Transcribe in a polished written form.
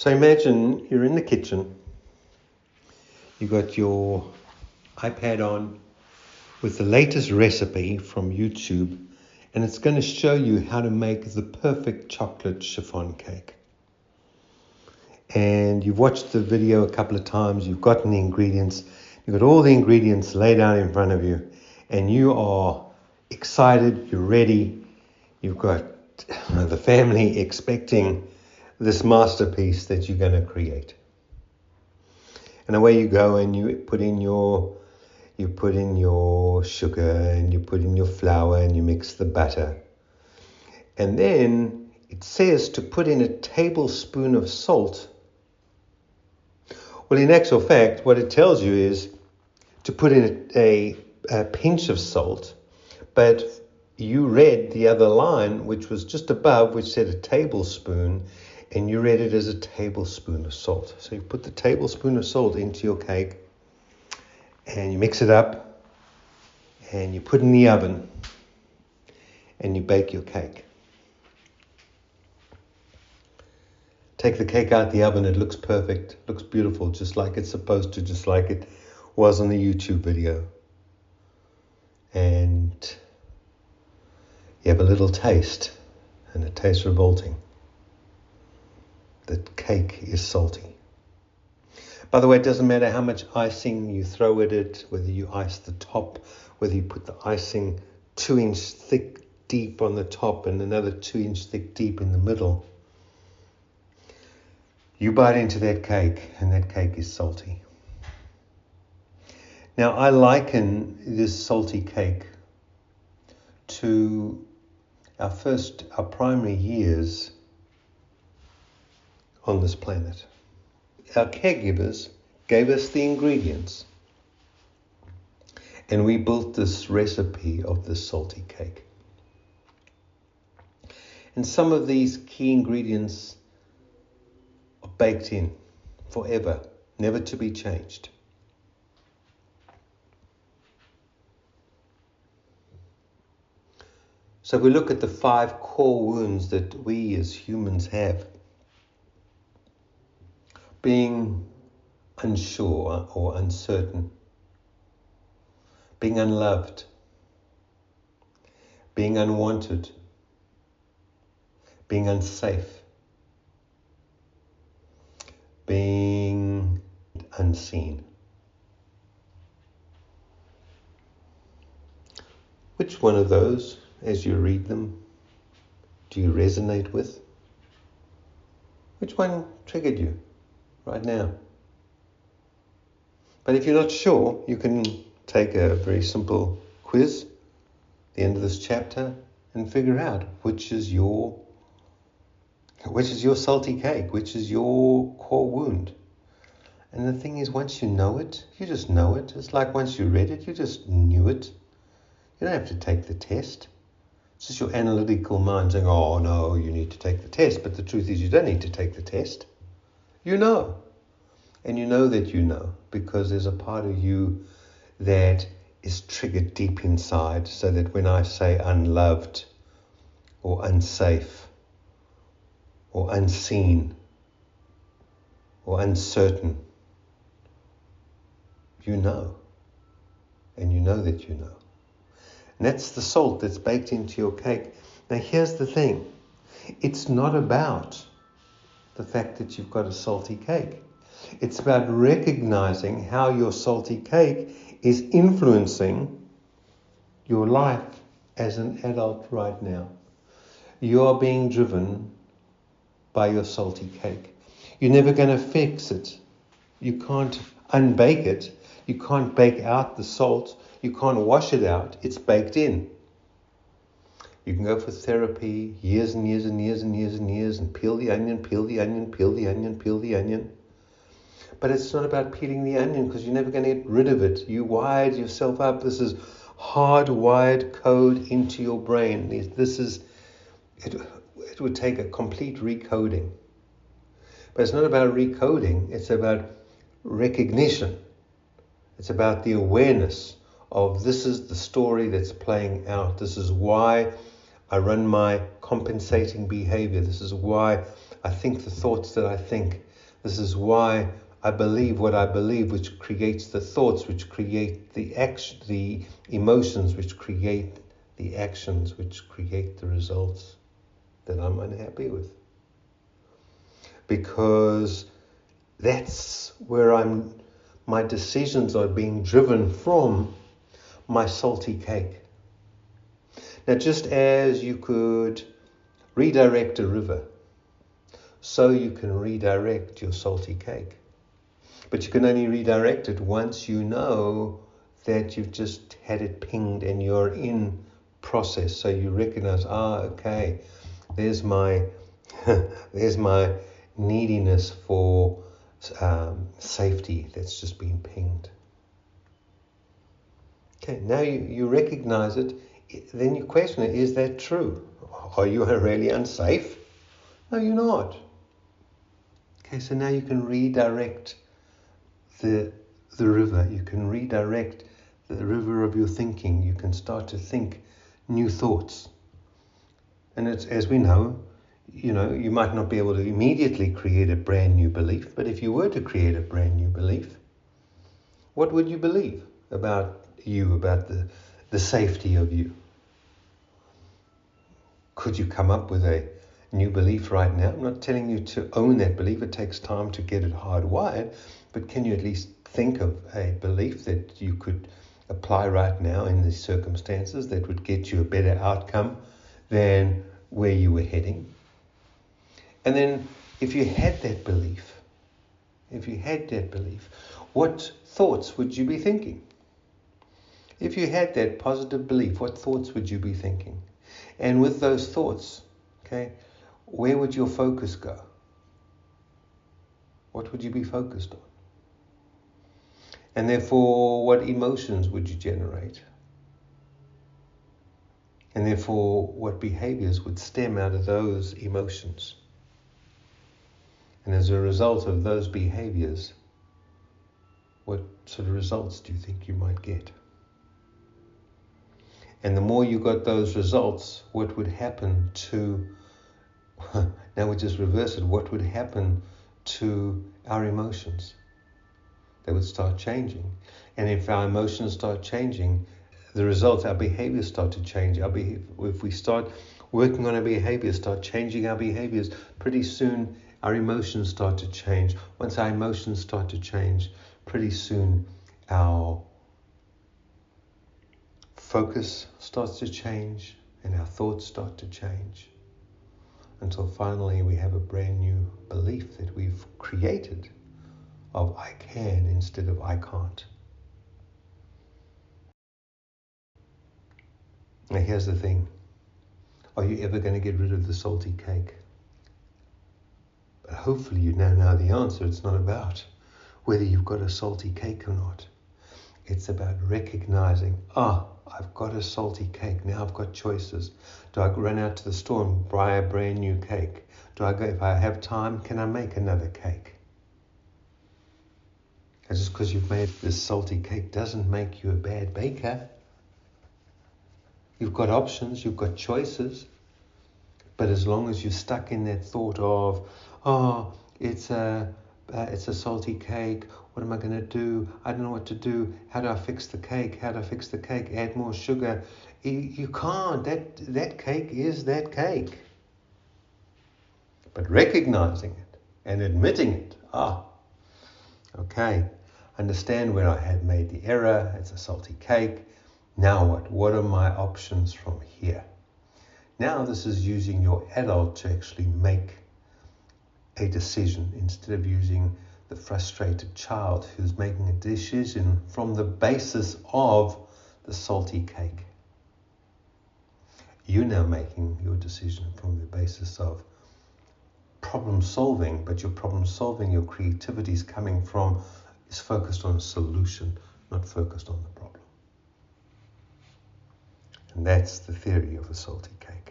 So imagine you're in the kitchen, you got your iPad on with the latest recipe from YouTube, and it's going to show you how to make the perfect chocolate chiffon cake. And you've watched the video a couple of times, you've gotten the ingredients, you've got all the ingredients laid out in front of you, and you are excited, you're ready, you've got the family expecting this masterpiece that you're going to create. And away you go, and you put in your sugar, and you put in your flour, and you mix the butter. And then it says to put in a tablespoon of salt. Well, in actual fact, what it tells you is to put in a pinch of salt, but you read the other line, which was just above, which said a tablespoon, and you read it as a tablespoon of salt. So you put the tablespoon of salt into your cake, and you mix it up, and you put it in the oven, and you bake your cake. Take the cake out the oven, it looks perfect, looks beautiful, just like it's supposed to, just like it was on the YouTube video. And you have a little taste, and it tastes revolting. The cake is salty. By the way, it doesn't matter how much icing you throw at it, whether you ice the top, whether you put the icing 2-inch thick deep on the top and another 2-inch thick deep in the middle. You bite into that cake, and that cake is salty. Now, I liken this salty cake to our primary years on this planet. Our caregivers gave us the ingredients, and we built this recipe of this salty cake. And some of these key ingredients are baked in forever, never to be changed. So if we look at the 5 core wounds that we as humans have, being unsure or uncertain, being unloved, being unwanted, being unsafe, being unseen. Which one of those, as you read them, do you resonate with? Which one triggered you right now? But if you're not sure, you can take a very simple quiz at the end of this chapter and figure out which is your salty cake, which is your core wound. And the thing is, once you know it, you just know it. It's like once you read it, you just knew it. You don't have to take the test. It's just your analytical mind saying, oh no, you need to take the test. But the truth is, you don't need to take the test. You know. And you know that you know, because there's a part of you that is triggered deep inside, so that when I say unloved or unsafe or unseen or uncertain, you know. And you know that you know. And that's the salt that's baked into your cake. Now here's the thing. It's not about the fact that you've got a salty cake. It's about recognizing how your salty cake is influencing your life as an adult right now. You are being driven by your salty cake. You're never going to fix it. You can't unbake it. You can't bake out the salt. You can't wash it out. It's baked in. You can go for therapy years and years and years and years and years and peel the onion, peel the onion, peel the onion, peel the onion. But it's not about peeling the onion, because you're never going to get rid of it. You wired yourself up. This is hardwired code into your brain. It would take a complete recoding. But it's not about recoding. It's about recognition. It's about the awareness of this is the story that's playing out. This is why I run my compensating behavior. This is why I think the thoughts that I think. This is why I believe what I believe, which creates the thoughts, which create the action, the emotions, which create the actions, which create the results that I'm unhappy with. Because that's where my decisions are being driven from my salty cake. Now, just as you could redirect a river, so you can redirect your salty cake. But you can only redirect it once you know that you've just had it pinged and you're in process. So you recognize, okay, there's my there's my neediness for safety that's just been pinged. Okay, now you recognize it, then you question it, is that true? Are you really unsafe? No, you're not. Okay, so now you can redirect the river. You can redirect the river of your thinking. You can start to think new thoughts. And it's, as we know, you might not be able to immediately create a brand new belief, but if you were to create a brand new belief, what would you believe about you, about the safety of you? Could you come up with a new belief right now? I'm not telling you to own that belief. It takes time to get it hardwired, but can you at least think of a belief that you could apply right now in these circumstances that would get you a better outcome than where you were heading? And then if you had that belief, what thoughts would you be thinking? If you had that positive belief, what thoughts would you be thinking? And with those thoughts, okay, where would your focus go? What would you be focused on? And therefore, what emotions would you generate? And therefore, what behaviors would stem out of those emotions? And as a result of those behaviors, what sort of results do you think you might get? And the more you got those results, what would happen to, now we just reverse it, what would happen to our emotions? They would start changing. And if our emotions start changing, the results, our behaviors start to change. If we start working on our behaviors, start changing our behaviors, pretty soon our emotions start to change. Once our emotions start to change, pretty soon our focus starts to change and our thoughts start to change, until finally we have a brand new belief that we've created of I can instead of I can't. Now here's the thing. Are you ever going to get rid of the salty cake? But hopefully you now know the answer. It's not about whether you've got a salty cake or not. It's about recognizing, I've got a salty cake. Now I've got choices. Do I run out to the store and buy a brand new cake? Do I go, if I have time, can I make another cake? And just because you've made this salty cake doesn't make you a bad baker. You've got options, you've got choices. But as long as you're stuck in that thought of, it's a salty cake. What am I going to do? I don't know what to do. How do I fix the cake? Add more sugar. You can't. That cake is that cake. But recognizing it and admitting it. Okay. Understand where I had made the error. It's a salty cake. Now what? What are my options from here? Now this is using your adult to actually make a decision instead of using the frustrated child who's making a decision from the basis of the salty cake. You're now making your decision from the basis of problem solving, but your problem solving, your creativity is focused on a solution, not focused on the problem. And that's the theory of a salty cake.